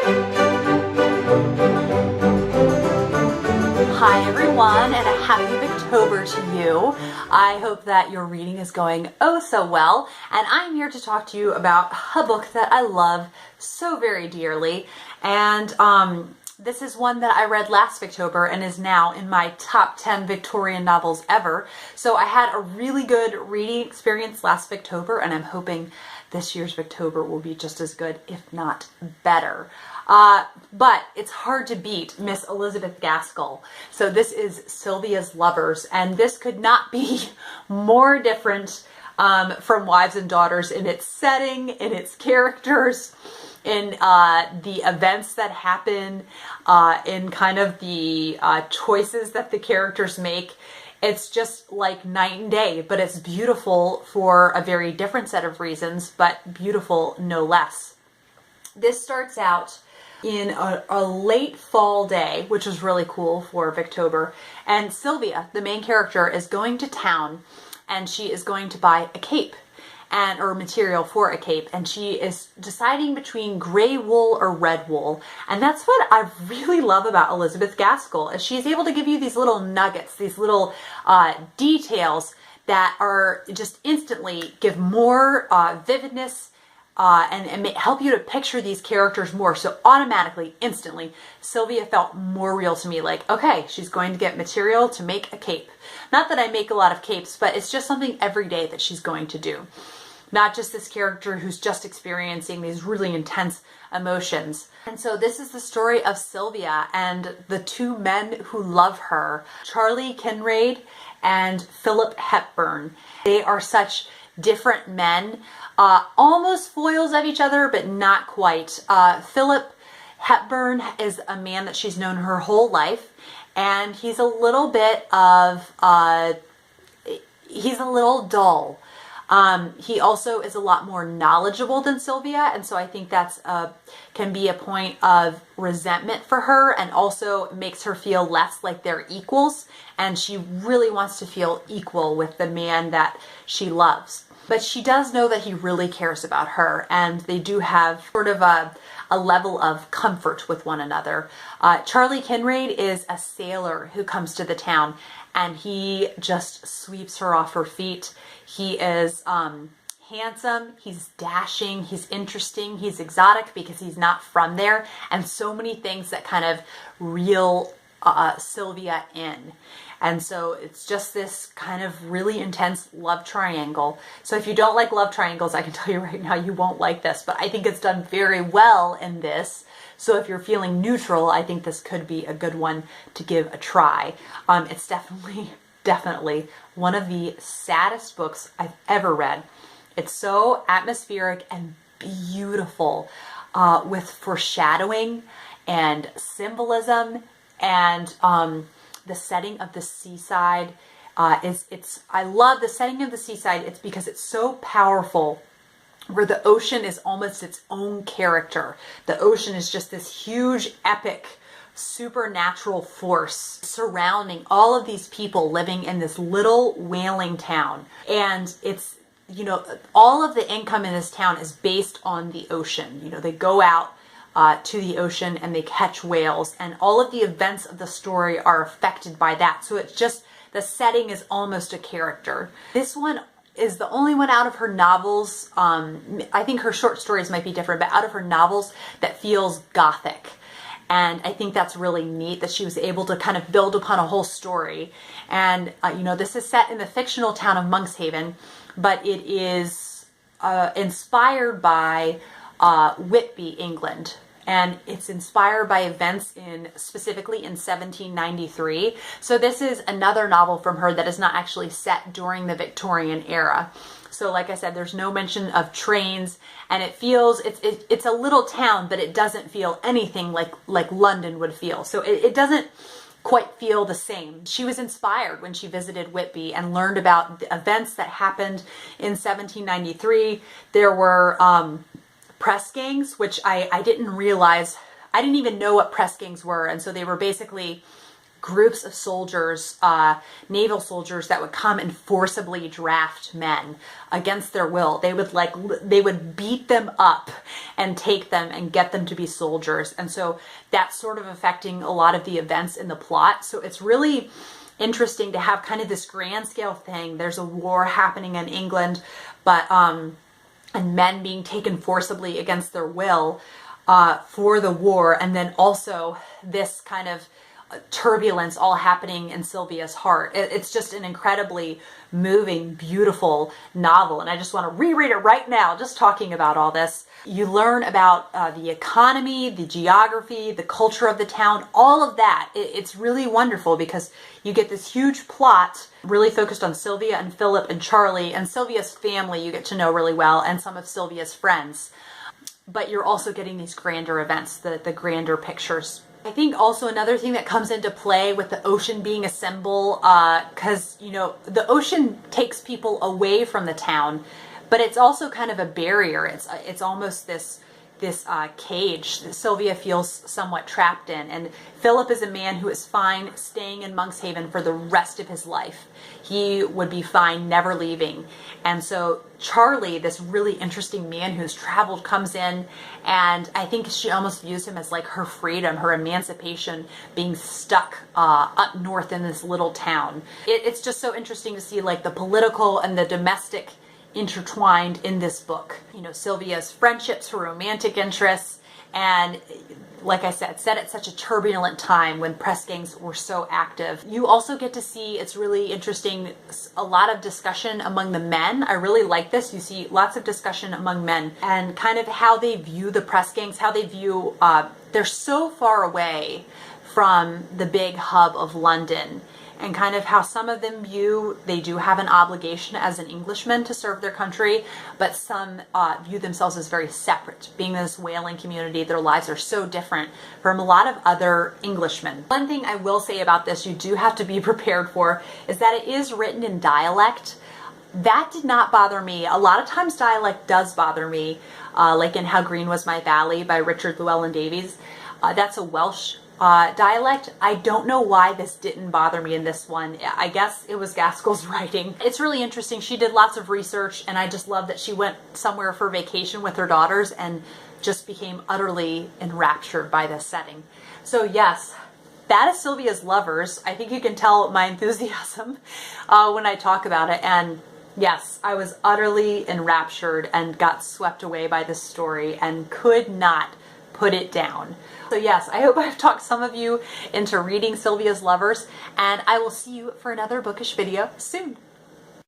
Hi everyone, and a happy Victober to you. I hope that your reading is going oh so well, and I'm here to talk to you about a book that I love so very dearly. And this is one that I read last Victober and is now in my top 10 Victorian novels ever. So I had a really good reading experience last Victober, and I'm hoping this year's Victober will be just as good, if not better. But it's hard to beat Miss Elizabeth Gaskell. So this is Sylvia's Lovers, and this could not be more different from Wives and Daughters in its setting, in its characters, in the events that happen, in kind of the choices that the characters make. It's just like night and day, but it's beautiful for a very different set of reasons, but beautiful no less. This starts out in a late fall day, which is really cool for Victober, and Sylvia, the main character, is going to town, and she is going to buy a cape or material for a cape, and she is deciding between gray wool or red wool. And that's what I really love about Elizabeth Gaskell, is she's able to give you these little nuggets, these little details that are just instantly give more vividness and help you to picture these characters more. So automatically, instantly, Sylvia felt more real to me. Like, okay, she's going to get material to make a cape. Not that I make a lot of capes, but it's just something every day that she's going to do. Not just this character who's just experiencing these really intense emotions. And so this is the story of Sylvia and the two men who love her, Charlie Kinraid and Philip Hepburn. They are such different men, almost foils of each other, but not quite. Philip Hepburn is a man that she's known her whole life, and he's a little bit of, he's a little dull. He also is a lot more knowledgeable than Sylvia, and so I think that's can be a point of resentment for her, and also makes her feel less like they're equals, and she really wants to feel equal with the man that she loves. But she does know that he really cares about her, and they do have sort of a level of comfort with one another. Charlie Kinraid is a sailor who comes to the town, and he just sweeps her off her feet. He is handsome, he's dashing, he's interesting, he's exotic because he's not from there, and so many things that kind of reel Sylvia in. And so it's just this kind of really intense love triangle. So if you don't like love triangles, I can tell you right now, you won't like this, but I think it's done very well in this. So if you're feeling neutral, I think this could be a good one to give a try. It's definitely one of the saddest books I've ever read. It's so atmospheric and beautiful, with foreshadowing and symbolism, and the setting of the seaside I love the setting of the seaside. It's because it's so powerful, where the ocean is almost its own character. The ocean is just this huge, epic, supernatural force surrounding all of these people living in this little whaling town. And it's, you know, all of the income in this town is based on the ocean. You know, they go out to the ocean and they catch whales, and all of the events of the story are affected by that. So it's just, the setting is almost a character. This one is the only one out of her novels, I think her short stories might be different, but out of her novels that feels gothic. And I think that's really neat that she was able to kind of build upon a whole story. And, you know, this is set in the fictional town of Monkshaven, but it is inspired by Whitby, England. And it's inspired by events specifically in 1793. So this is another novel from her that is not actually set during the Victorian era. So like I said, there's no mention of trains, and it feels, it's a little town, but it doesn't feel anything like London would feel. So it doesn't quite feel the same. She was inspired when she visited Whitby and learned about the events that happened in 1793. There were press gangs, which I didn't realize. I didn't even know what press gangs were. And so they were basically groups of soldiers, naval soldiers that would come and forcibly draft men against their will. They would beat them up and take them and get them to be soldiers. And so that's sort of affecting a lot of the events in the plot. So it's really interesting to have kind of this grand scale thing. There's a war happening in England, but and men being taken forcibly against their will for the war, and then also this kind of turbulence all happening in Sylvia's heart. It's just an incredibly moving, beautiful novel, and I just want to reread it right now, just talking about all this. You learn about the economy, the geography, the culture of the town, all of that. It's really wonderful because you get this huge plot really focused on Sylvia and Philip and Charlie, and Sylvia's family you get to know really well, and some of Sylvia's friends. But you're also getting these grander events, the grander pictures. I think also another thing that comes into play with the ocean being a symbol, because, you know, the ocean takes people away from the town, but it's also kind of a barrier. It's almost this cage that Sylvia feels somewhat trapped in. And Philip is a man who is fine staying in Monkshaven for the rest of his life. He would be fine never leaving. And so Charlie, this really interesting man who's traveled, comes in, and I think she almost views him as like her freedom, her emancipation, being stuck up north in this little town. It's just so interesting to see like the political and the domestic intertwined in this book. You know, Sylvia's friendships, her romantic interests, and like I said, set at such a turbulent time when press gangs were so active. You also get to see, it's really interesting, a lot of discussion among the men. I really like this. You see lots of discussion among men and kind of how they view the press gangs, how they view, they're so far away from the big hub of London, and kind of how some of them view they do have an obligation as an Englishman to serve their country, but some view themselves as very separate. Being this whaling community, their lives are so different from a lot of other Englishmen. One thing I will say about this you do have to be prepared for is that it is written in dialect. That did not bother me. A lot of times dialect does bother me, like in How Green Was My Valley by Richard Llewellyn Davies. That's a Welsh dialect. I don't know why this didn't bother me in this one. I guess it was Gaskell's writing. It's really interesting. She did lots of research, and I just love that she went somewhere for vacation with her daughters and just became utterly enraptured by this setting. So yes, that is Sylvia's Lovers. I think you can tell my enthusiasm when I talk about it, and yes, I was utterly enraptured and got swept away by this story and could not put it down. So yes, I hope I've talked some of you into reading Sylvia's Lovers, and I will see you for another bookish video soon.